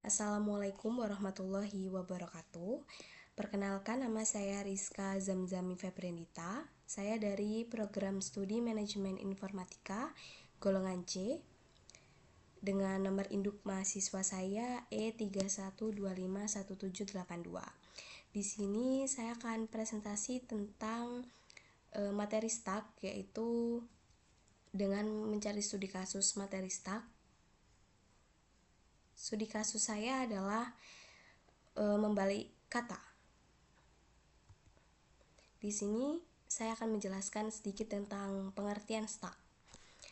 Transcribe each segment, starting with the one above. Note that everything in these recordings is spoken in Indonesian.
Assalamualaikum warahmatullahi wabarakatuh. Perkenalkan, nama saya Rizka Zamzami Febrendita. Saya dari program studi manajemen informatika golongan C dengan nomor induk mahasiswa saya E31251782. Di sini saya akan presentasi tentang materi STAK, yaitu dengan mencari studi kasus materi STAK. Studi kasus saya adalah membalik kata. Di sini saya akan menjelaskan sedikit tentang pengertian STAK.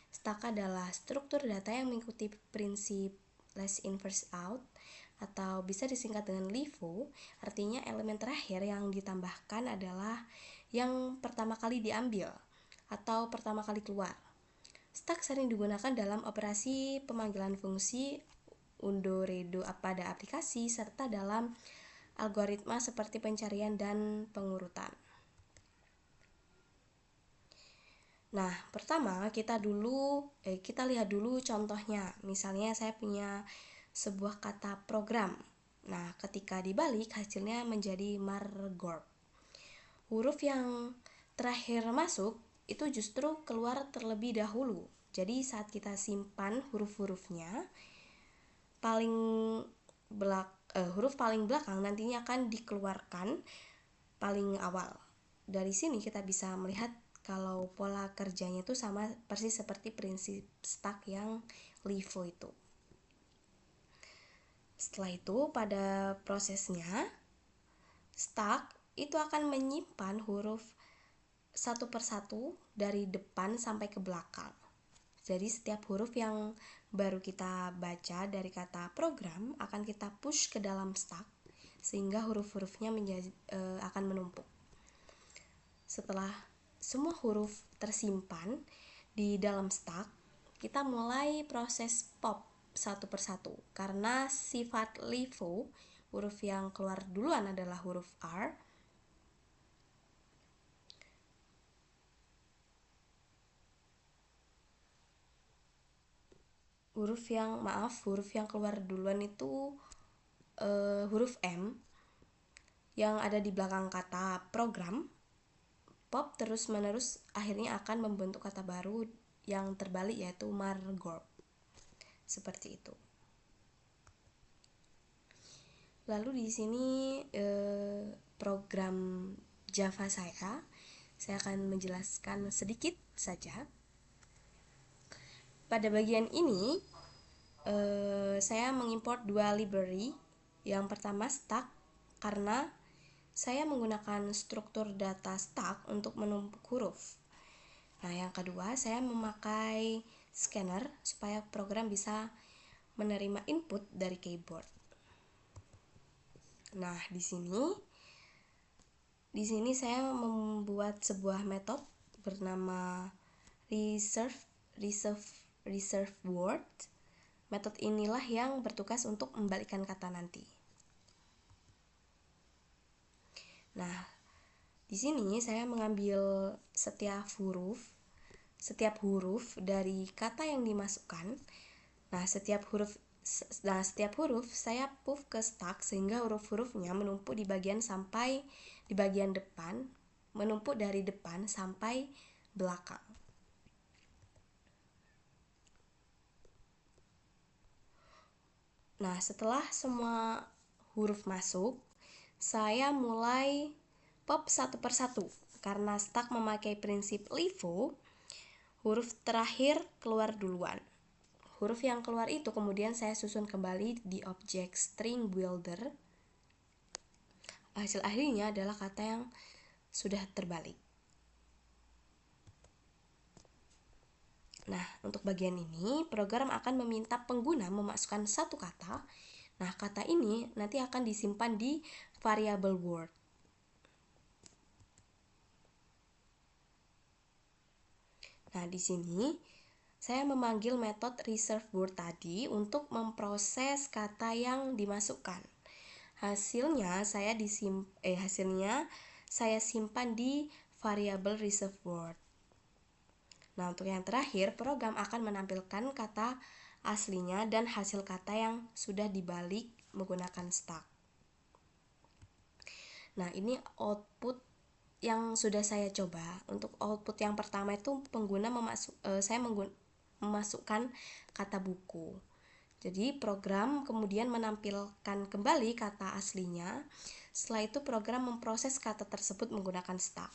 STAK adalah struktur data yang mengikuti prinsip last in first out, atau bisa disingkat dengan LIFO. Artinya elemen terakhir yang ditambahkan adalah yang pertama kali diambil atau pertama kali keluar. STAK sering digunakan dalam operasi pemanggilan fungsi, undo redo pada aplikasi, serta dalam algoritma seperti pencarian dan pengurutan. Nah, pertama kita lihat dulu contohnya. Misalnya saya punya sebuah kata program. Nah, ketika dibalik hasilnya menjadi margorp. Huruf yang terakhir masuk itu justru keluar terlebih dahulu. Jadi saat kita simpan huruf-hurufnya, huruf paling belakang nantinya akan dikeluarkan paling awal. Dari sini kita bisa melihat kalau pola kerjanya itu sama persis seperti prinsip STAK yang LIFO itu. Setelah itu pada prosesnya STAK itu akan menyimpan huruf satu persatu dari depan sampai ke belakang. Jadi setiap huruf yang baru kita baca dari kata program akan kita push ke dalam STAK sehingga huruf-hurufnya akan menumpuk. Setelah semua huruf tersimpan di dalam STAK, kita mulai proses pop satu persatu. Karena sifat LIFO, huruf yang keluar duluan adalah huruf R. Huruf yang keluar duluan itu huruf M yang ada di belakang kata program. Pop terus-menerus akhirnya akan membentuk kata baru yang terbalik, yaitu margorp. Seperti itu. Lalu di sini program Java saya akan menjelaskan sedikit saja. Pada bagian ini saya mengimport dua library. Yang pertama STAK, karena saya menggunakan struktur data STAK untuk menumpuk huruf. Nah, yang kedua saya memakai scanner supaya program bisa menerima input dari keyboard. Nah, di sini saya membuat sebuah metode bernama reserve word. Metode inilah yang bertugas untuk membalikkan kata nanti. Nah, di sini saya mengambil setiap huruf dari kata yang dimasukkan. Nah, setiap huruf saya push ke STAK sehingga huruf-hurufnya menumpuk di bagian depan, menumpuk dari depan sampai belakang. Nah, setelah semua huruf masuk, saya mulai pop satu persatu. Karena STAK memakai prinsip LIFO, huruf terakhir keluar duluan. Huruf yang keluar itu kemudian saya susun kembali di objek string builder. Hasil akhirnya adalah kata yang sudah terbalik. Nah, untuk bagian ini program akan meminta pengguna memasukkan satu kata. Nah, kata ini nanti akan disimpan di variable word. Nah, di sini saya memanggil metode reserve word tadi untuk memproses kata yang dimasukkan. Hasilnya saya simpan di variable reserve word. Nah, untuk yang terakhir, program akan menampilkan kata aslinya dan hasil kata yang sudah dibalik menggunakan stack. Nah, ini output yang sudah saya coba. Untuk output yang pertama itu saya memasukkan kata buku. Jadi program kemudian menampilkan kembali kata aslinya. Setelah itu program memproses kata tersebut menggunakan stack.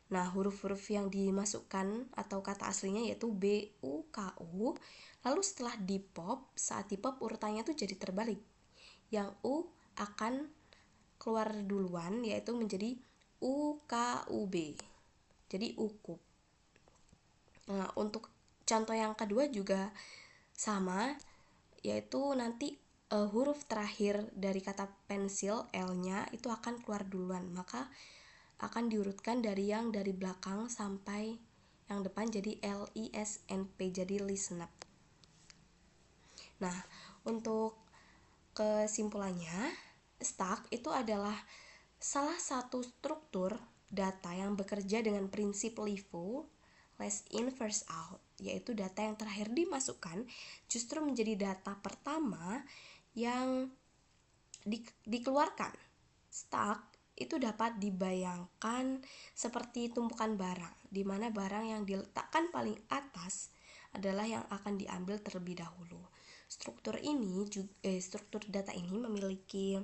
Nah, huruf-huruf yang dimasukkan atau kata aslinya yaitu B, U, K, U. Lalu setelah saat di pop urutannya itu jadi terbalik. Yang U akan keluar duluan, yaitu menjadi U, K, U, B. Jadi ukub. Nah, untuk contoh yang kedua juga sama, yaitu nanti huruf terakhir dari kata pensil L-nya itu akan keluar duluan, maka akan diurutkan dari belakang sampai yang depan jadi LISNP, jadi listen up. Nah, untuk kesimpulannya, stack itu adalah salah satu struktur data yang bekerja dengan prinsip LIFO, last in first out, yaitu data yang terakhir dimasukkan justru menjadi data pertama yang dikeluarkan. Stack itu dapat dibayangkan seperti tumpukan barang, di mana barang yang diletakkan paling atas adalah yang akan diambil terlebih dahulu. Struktur data ini memiliki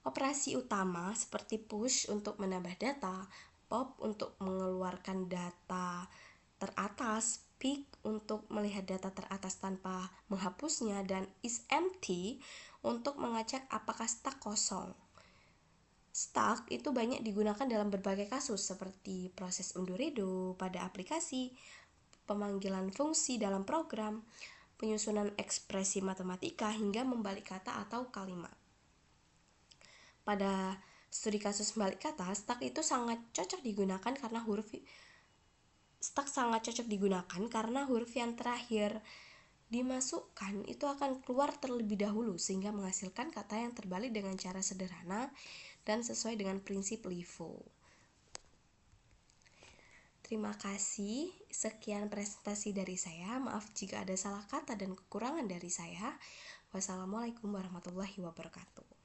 operasi utama seperti push untuk menambah data, pop untuk mengeluarkan data teratas, pick untuk melihat data teratas tanpa menghapusnya, dan isEmpty untuk mengecek apakah stack kosong. Stack itu banyak digunakan dalam berbagai kasus seperti proses undo-redo pada aplikasi, pemanggilan fungsi dalam program, penyusunan ekspresi matematika, hingga membalik kata atau kalimat. Pada studi kasus membalik kata, stack sangat cocok digunakan karena huruf yang terakhir dimasukkan itu akan keluar terlebih dahulu sehingga menghasilkan kata yang terbalik dengan cara sederhana dan sesuai dengan prinsip LIFO. Terima kasih, sekian presentasi dari saya. Maaf jika ada salah kata dan kekurangan dari saya. Wassalamualaikum warahmatullahi wabarakatuh.